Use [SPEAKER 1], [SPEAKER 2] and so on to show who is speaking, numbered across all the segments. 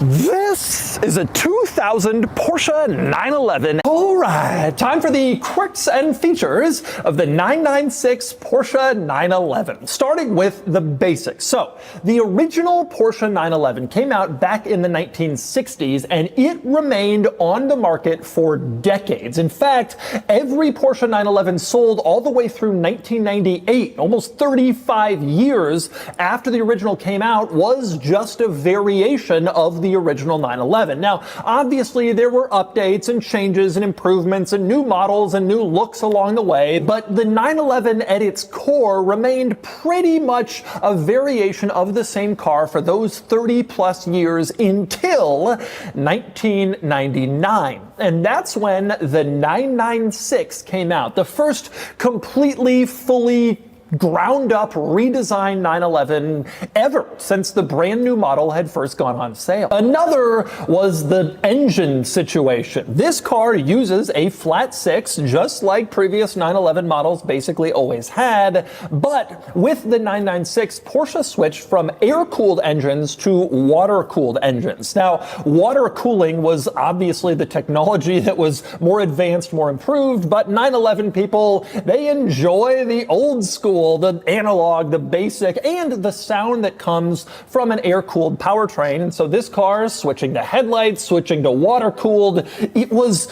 [SPEAKER 1] This is a 2000 Porsche 911. All right, time for the quirks and features of the 996 Porsche 911, starting with the basics. So, the original Porsche 911 came out back in the 1960s, and it remained on the market for decades. In fact, every Porsche 911 sold all the way through 1998, almost 35 years after the original came out, was just a variation of the original 911. Now, obviously, there were updates and changes and improvements and new models and new looks along the way, but the 911 at its core remained pretty much a variation of the same car for those 30 plus years until 1999. And that's when the 996 came out, the first completely, fully ground up redesigned 911 ever since the brand new model had first gone on sale. Another was the engine situation. This car uses a flat six, just like previous 911 models basically always had, but with the 996, Porsche switched from air-cooled engines to water-cooled engines. Now, water cooling was obviously the technology that was more advanced, more improved, but 911 people, they enjoy the old school, the analog, the basic, and the sound that comes from an air-cooled powertrain. And so this car, switching to headlights, switching to water-cooled, it was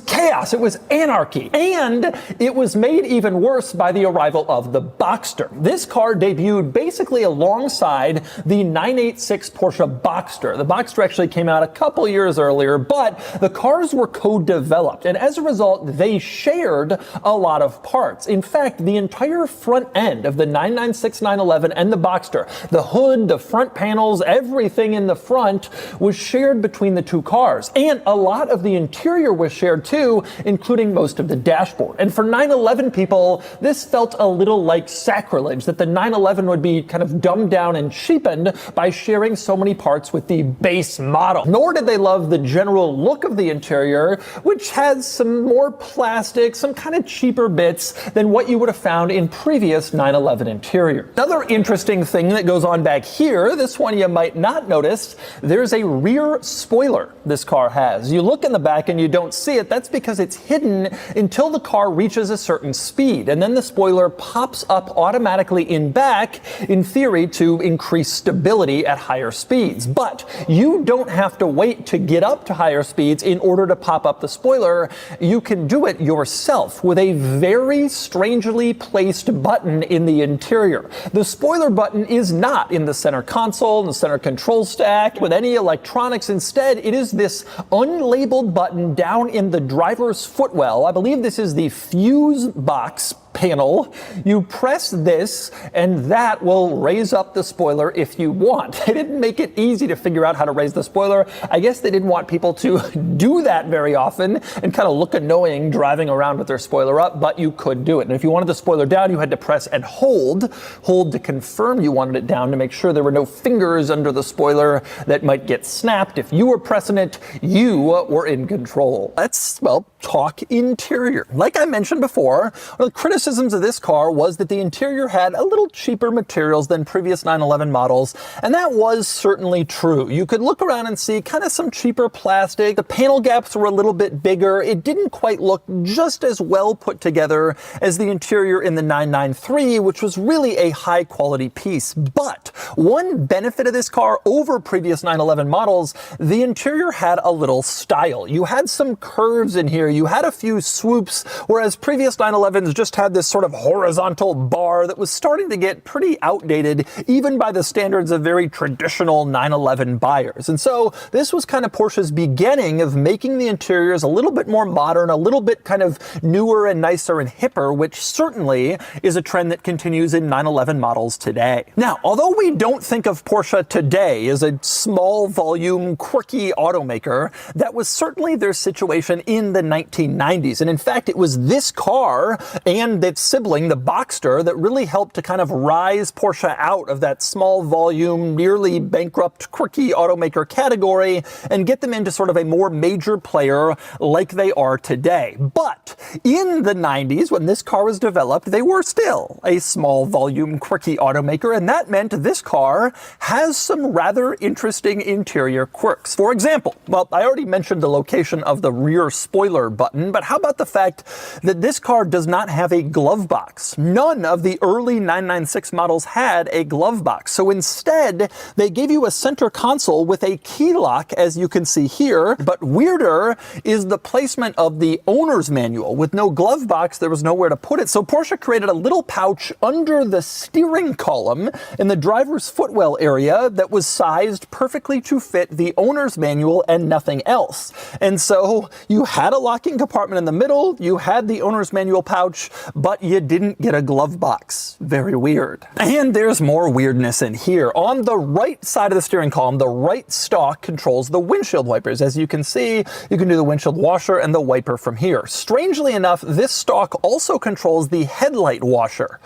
[SPEAKER 1] chaos, it was anarchy. And it was made even worse by the arrival of the Boxster. This car debuted basically alongside the 986 Porsche Boxster. The Boxster actually came out a couple years earlier, but the cars were co-developed, and as a result, they shared a lot of parts. In fact, the entire front end of the 996 911 and the Boxster, the hood, the front panels, everything in the front was shared between the two cars. And a lot of the interior was shared too, including most of the dashboard. And for 911 people, this felt a little like sacrilege, that the 911 would be kind of dumbed down and cheapened by sharing so many parts with the base model. Nor did they love the general look of the interior, which has some more plastic, some kind of cheaper bits than what you would have found in previous 911 interior. Another interesting thing that goes on back here, this one you might not notice, there's a rear spoiler this car has. You look in the back and you don't see it. That's because it's hidden until the car reaches a certain speed, and then the spoiler pops up automatically in back, in theory, to increase stability at higher speeds. But you don't have to wait to get up to higher speeds in order to pop up the spoiler. You can do it yourself with a very strangely placed button in the interior. The spoiler button is not in the center console, in the center control stack, with any electronics. Instead, it is this unlabeled button down in the driver's footwell. I believe this is the fuse box panel. You press this and that will raise up the spoiler if you want. They didn't make it easy to figure out how to raise the spoiler. I guess they didn't want people to do that very often and kind of look annoying driving around with their spoiler up, but you could do it. And if you wanted the spoiler down, you had to press and hold to confirm you wanted it down, to make sure there were no fingers under the spoiler that might get snapped. If you were pressing it, you were in control. Let's, well, talk interior. Like I mentioned before, one of the criticisms of this car was that the interior had a little cheaper materials than previous 911 models, and that was certainly true. You could look around and see kind of some cheaper plastic. The panel gaps were a little bit bigger. It didn't quite look just as well put together as the interior in the 993, which was really a high quality piece. But one benefit of this car over previous 911 models, the interior had a little style. You had some curves in here. You had a few swoops, whereas previous 911s just had this sort of horizontal bar that was starting to get pretty outdated, even by the standards of very traditional 911 buyers. And so this was kind of Porsche's beginning of making the interiors a little bit more modern, a little bit kind of newer and nicer and hipper, which certainly is a trend that continues in 911 models today. Now, although we don't think of Porsche today as a small volume, quirky automaker, that was certainly their situation in the 1990s. And in fact, it was this car and its sibling, the Boxster, that really helped to kind of rise Porsche out of that small volume, nearly bankrupt, quirky automaker category and get them into sort of a more major player like they are today. But in the 90s, when this car was developed, they were still a small volume, quirky automaker, and that meant this car car has some rather interesting interior quirks. For example, well, I already mentioned the location of the rear spoiler button, but how about the fact that this car does not have a glove box? None of the early 996 models had a glove box. So instead, they gave you a center console with a key lock, as you can see here. But weirder is the placement of the owner's manual. With no glove box, there was nowhere to put it. So Porsche created a little pouch under the steering column in the driver's footwell area that was sized perfectly to fit the owner's manual and nothing else. And so you had a locking compartment in the middle, you had the owner's manual pouch, but you didn't get a glove box. Very weird. And there's more weirdness in here. On the right side of the steering column, the right stalk controls the windshield wipers. As you can see, you can do the windshield washer and the wiper from here. Strangely enough, this stalk also controls the headlight washer,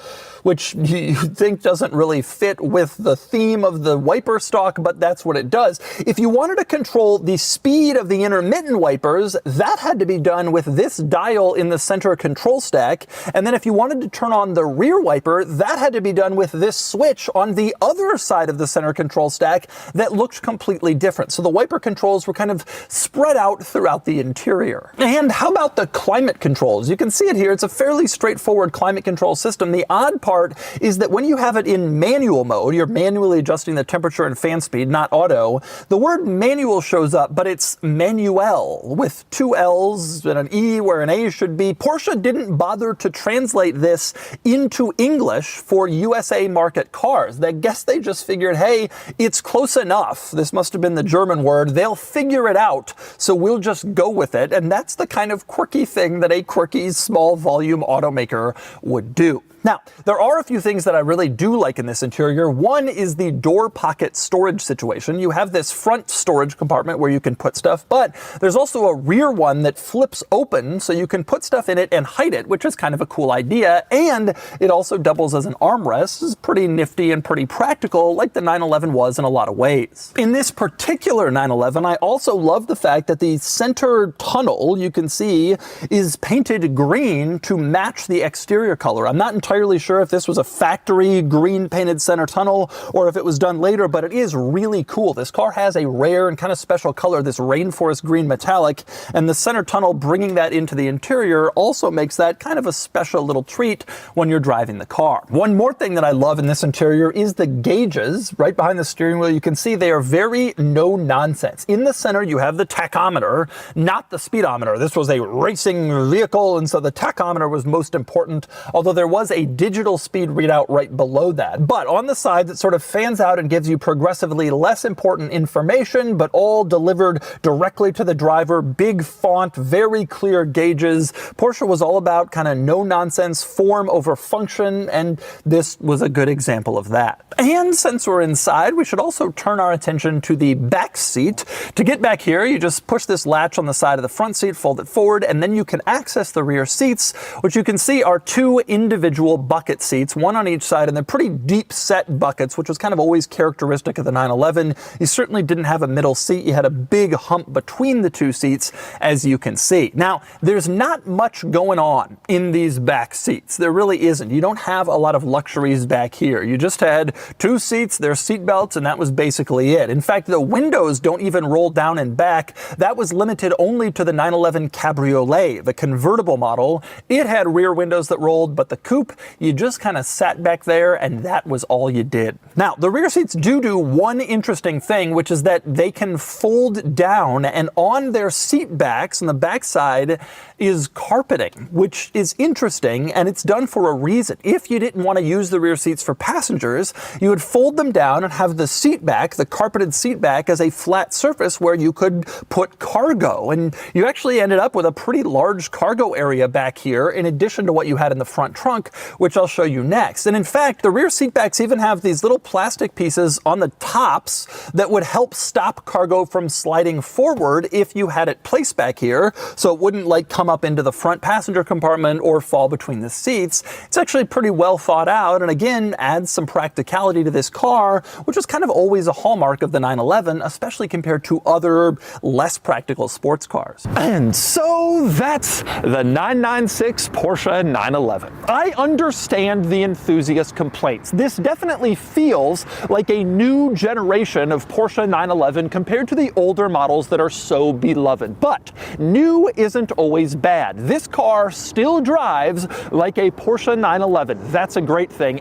[SPEAKER 1] which you think doesn't really fit with the theme of the wiper stalk, but that's what it does. If you wanted to control the speed of the intermittent wipers, that had to be done with this dial in the center control stack. And then if you wanted to turn on the rear wiper, that had to be done with this switch on the other side of the center control stack that looked completely different. So the wiper controls were kind of spread out throughout the interior. And how about the climate controls? You can see it here. It's a fairly straightforward climate control system. The odd part is that when you have it in manual mode, you're manually adjusting the temperature and fan speed, not auto, the word manual shows up, but it's manuel with two L's and an E where an A should be. Porsche didn't bother to translate this into English for USA market cars. I guess they just figured, hey, it's close enough. This must have been the German word. They'll figure it out, so we'll just go with it. And that's the kind of quirky thing that a quirky small volume automaker would do. Now, there are a few things that I really do like in this interior. One is the door pocket storage situation. You have this front storage compartment where you can put stuff, but there's also a rear one that flips open so you can put stuff in it and hide it, which is kind of a cool idea. And it also doubles as an armrest. It's pretty nifty and pretty practical, like the 911 was in a lot of ways. In this particular 911, I also love the fact that the center tunnel, you can see, is painted green to match the exterior color. I'm not entirely sure if this was a factory green painted center tunnel or if it was done later, but it is really cool. This car has a rare and kind of special color, this rainforest green metallic, and the center tunnel bringing that into the interior also makes that kind of a special little treat when you're driving the car. One more thing that I love in this interior is the gauges right behind the steering wheel. You can see they are very no nonsense. In the center, you have the tachometer, not the speedometer. This was a racing vehicle, and so the tachometer was most important, although there was a digital speed readout right below that. But on the side, that sort of fans out and gives you progressively less important information, but all delivered directly to the driver. Big font, very clear gauges. Porsche was all about kind of no-nonsense, form over function, and this was a good example of that. And since we're inside, we should also turn our attention to the back seat. To get back here, you just push this latch on the side of the front seat, fold it forward, and then you can access the rear seats, which you can see are two individual bucket seats, one on each side, and they're pretty deep set buckets, which was kind of always characteristic of the 911. You certainly didn't have a middle seat. You had a big hump between the two seats, as you can see. Now, there's not much going on in these back seats. There really isn't. You don't have a lot of luxuries back here. You just had two seats, their seat belts, and that was basically it. In fact, the windows don't even roll down and back. That was limited only to the 911 Cabriolet, the convertible model. It had rear windows that rolled, but the coupe, you just kind of sat back there and that was all you did. Now, the rear seats do one interesting thing, which is that they can fold down, and on their seat backs, on the back side, is carpeting, which is interesting, and it's done for a reason. If you didn't want to use the rear seats for passengers, you would fold them down and have the seat back, the carpeted seat back, as a flat surface where you could put cargo. And you actually ended up with a pretty large cargo area back here, in addition to what you had in the front trunk, which I'll show you next. And in fact, the rear seat backs even have these little plastic pieces on the tops that would help stop cargo from sliding forward if you had it placed back here, so it wouldn't like come
[SPEAKER 2] come up into the front passenger compartment or fall between the seats. It's actually pretty well thought out, and again, adds some practicality to this car, which was kind of always a hallmark of the 911, especially compared to other less practical sports cars.
[SPEAKER 1] And so that's the 996 Porsche 911. I understand the enthusiast complaints. This definitely feels like a new generation of Porsche 911 compared to the older models that are so beloved. But new isn't always bad. This car still drives like a Porsche 911. That's a great thing.